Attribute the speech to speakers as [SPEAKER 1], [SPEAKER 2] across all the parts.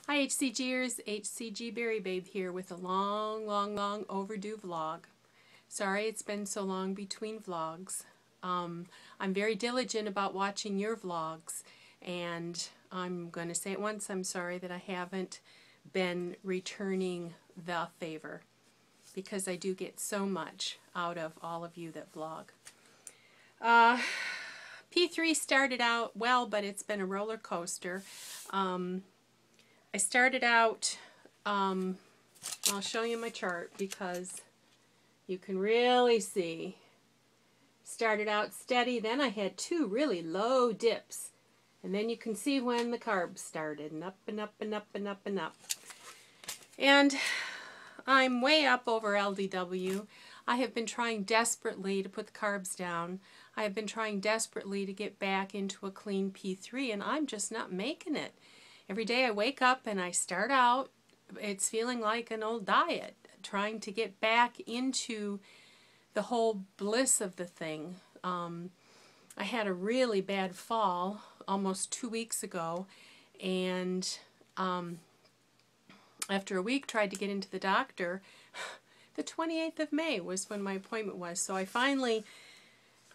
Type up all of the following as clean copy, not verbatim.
[SPEAKER 1] Hi HCGers, HCG Berry Babe here with a long overdue vlog. Sorry it's been so long between vlogs. I'm very diligent about watching your vlogs, and I'm going to say it once, I'm sorry that I haven't been returning the favor, because I do get so much out of all of you that vlog. P3 started out well, but it's been a roller coaster. I started out, I'll show you my chart because you can really see. Started out steady, then I had two really low dips. And then you can see when the carbs started, and up and up and up and up and up. And I'm way up over LDW. I have been trying desperately to put the carbs down. I have been trying desperately to get back into a clean P3, and I'm just not making it. Every day I wake up and I start out, it's feeling like an old diet, trying to get back into the whole bliss of the thing. I had a really bad fall almost 2 weeks ago, and after a week tried to get into the doctor. The 28th of May was when my appointment was, so I finally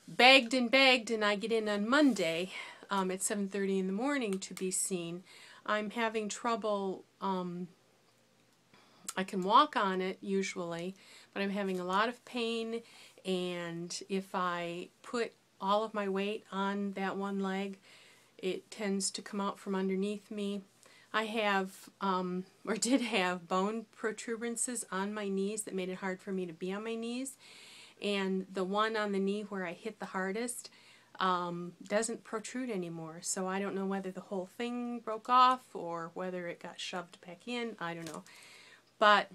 [SPEAKER 1] begged, and I get in on Monday at 7:30 in the morning to be seen. I'm having trouble, I can walk on it usually, but I'm having a lot of pain, and if I put all of my weight on that one leg, it tends to come out from underneath me. I have, or did have, bone protuberances on my knees that made it hard for me to be on my knees, and the one on the knee where I hit the hardest doesn't protrude anymore, so I don't know whether the whole thing broke off or whether it got shoved back in. I don't know. But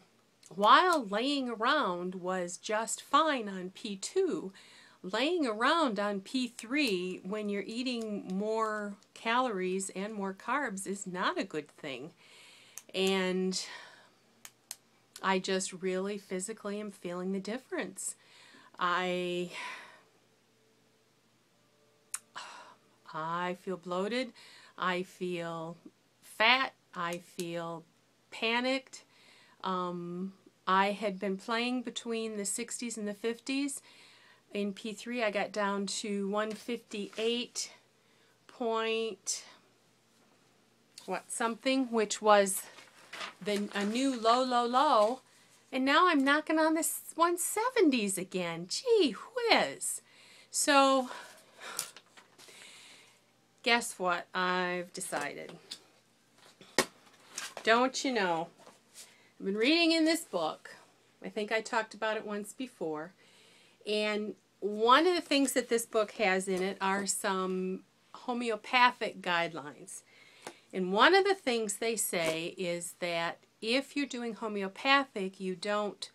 [SPEAKER 1] while laying around was just fine on P2, laying around on P3 when you're eating more calories and more carbs is not a good thing. And I just really physically am feeling the difference. I feel bloated, I feel fat, I feel panicked. I had been playing between the 60s and the 50s. In P3 I got down to 158 point something, which was a new low, and now I'm knocking on the 170s again. Gee whiz. So guess what I've decided? Don't you know, I've been reading in this book. I think I talked about it once before. And one of the things that this book has in it are some homeopathic guidelines. And one of the things they say is that if you're doing homeopathic, you don't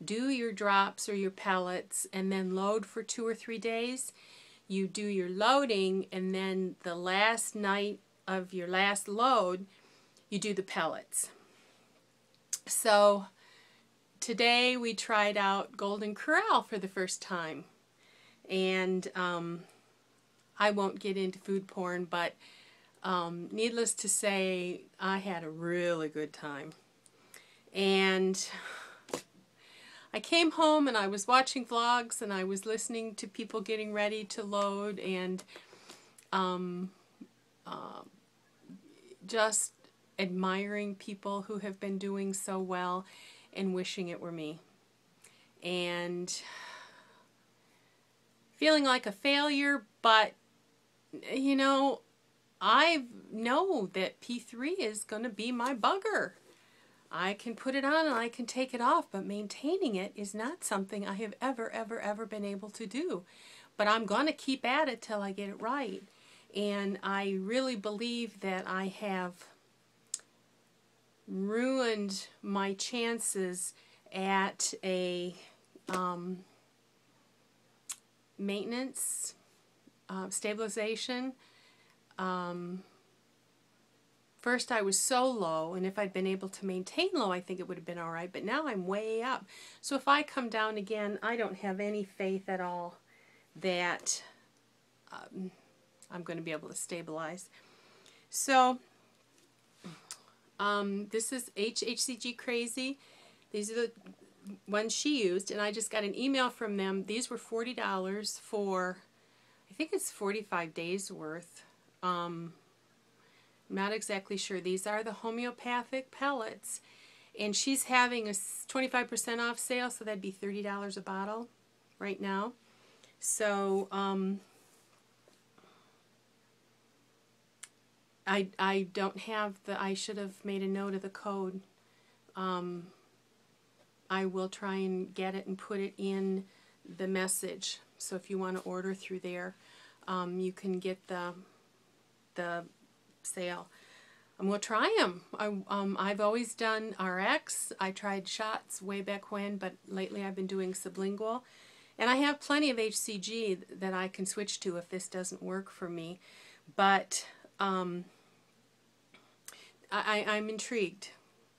[SPEAKER 1] do your drops or your pellets and then load for 2 or 3 days. You do your loading, and then the last night of your last load, you do the pellets. So today we tried out Golden Corral for the first time, and I won't get into food porn, but needless to say, I had a really good time. And I came home and I was watching vlogs, and I was listening to people getting ready to load, and just admiring people who have been doing so well and wishing it were me. And feeling like a failure, but you know, I know that P3 is going to be my bugger. I can put it on and I can take it off, but maintaining it is not something I have ever been able to do. But I'm going to keep at it till I get it right. And I really believe that I have ruined my chances at a maintenance, stabilization. First I was so low, and if I'd been able to maintain low, I think it would have been alright, but now I'm way up. So if I come down again, I don't have any faith at all that I'm going to be able to stabilize. So This is HCG Crazy. These are the ones she used, and I just got an email from them. These were $40 for, I think it's 45 days worth. I'm not exactly sure. These are the homeopathic pellets, and she's having a 25% off sale, so that'd be $30 a bottle right now. So I don't have the, I should have made a note of the code. I will try and get it and put it in the message. So if you want to order through there, you can get the sale. And we'll try them. I've always done RX. I tried shots way back when, but lately I've been doing sublingual. And I have plenty of HCG that I can switch to if this doesn't work for me. But I'm intrigued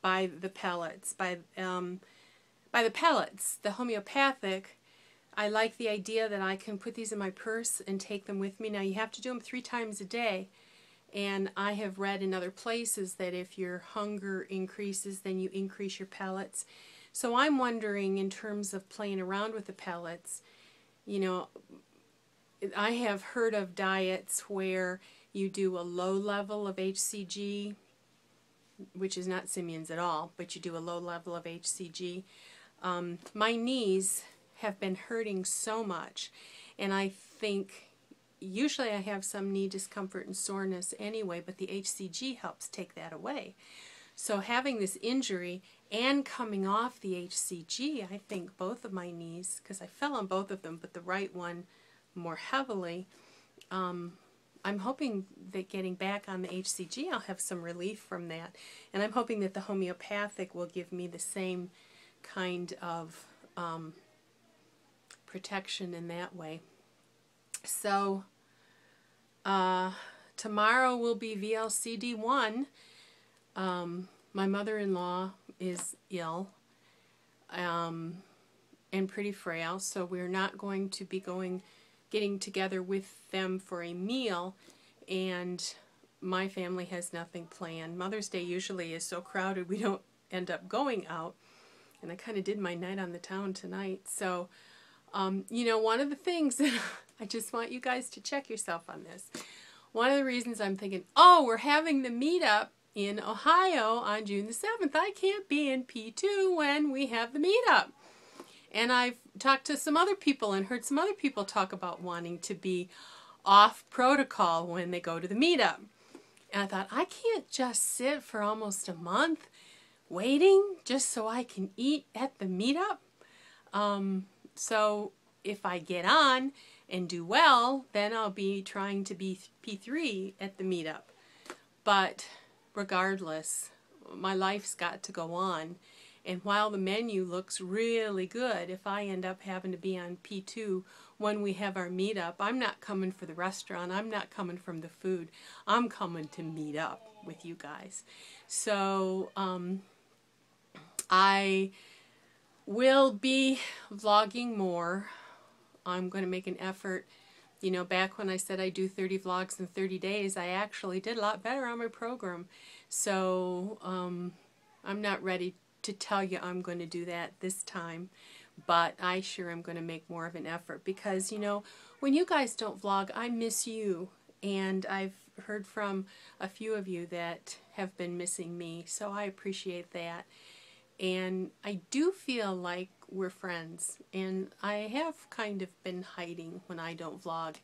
[SPEAKER 1] by the pellets, by the pellets, the homeopathic. I like the idea that I can put these in my purse and take them with me. Now you have to do them 3 times a day, and I have read in other places that if your hunger increases, then you increase your pellets. So I'm wondering, in terms of playing around with the pellets, you know, I have heard of diets where you do a low level of HCG, which is not Simeon's at all, but you do a low level of HCG. My knees have been hurting so much, and I think usually I have some knee discomfort and soreness anyway, but the HCG helps take that away. So having this injury and coming off the HCG, I think both of my knees, because I fell on both of them, but the right one more heavily, I'm hoping that getting back on the HCG, I'll have some relief from that. And I'm hoping that the homeopathic will give me the same kind of protection in that way. So tomorrow will be VLCD1. My mother-in-law is ill and pretty frail, so we're not going to be getting together with them for a meal, and my family has nothing planned. Mother's Day usually is so crowded we don't end up going out, and I kind of did my night on the town tonight. So you know, one of the things that I just want you guys to check yourself on this. One of the reasons I'm thinking, oh, we're having the meetup in Ohio on June the 7th. I can't be in P2 when we have the meetup. And I've talked to some other people and heard some other people talk about wanting to be off protocol when they go to the meetup. And I thought, I can't just sit for almost a month waiting just so I can eat at the meetup. So if I get on and do well, then I'll be trying to be P3 at the meetup. But regardless, my life's got to go on. And while the menu looks really good, if I end up having to be on P2 when we have our meetup, I'm not coming for the restaurant. I'm not coming from the food. I'm coming to meet up with you guys. So I will be vlogging more. I'm going to make an effort. You know, back when I said I do 30 vlogs in 30 days, I actually did a lot better on my program. So I'm not ready to tell you I'm going to do that this time, but I sure am going to make more of an effort, because, you know, when you guys don't vlog, I miss you, and I've heard from a few of you that have been missing me, so I appreciate that. And I do feel like we're friends, and I have kind of been hiding when I don't vlog,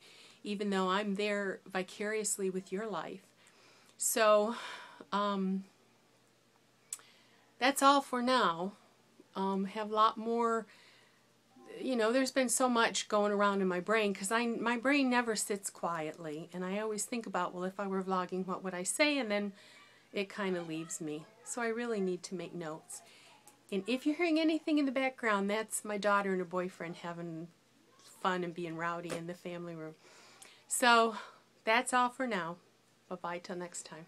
[SPEAKER 1] even though I'm there vicariously with your life. So that's all for now. Have a lot more, you know, there's been so much going around in my brain, because my brain never sits quietly, and I always think about, well, if I were vlogging, what would I say? And then it kind of leaves me. So I really need to make notes. And if you're hearing anything in the background, that's my daughter and her boyfriend having fun and being rowdy in the family room. So that's all for now. Bye-bye till next time.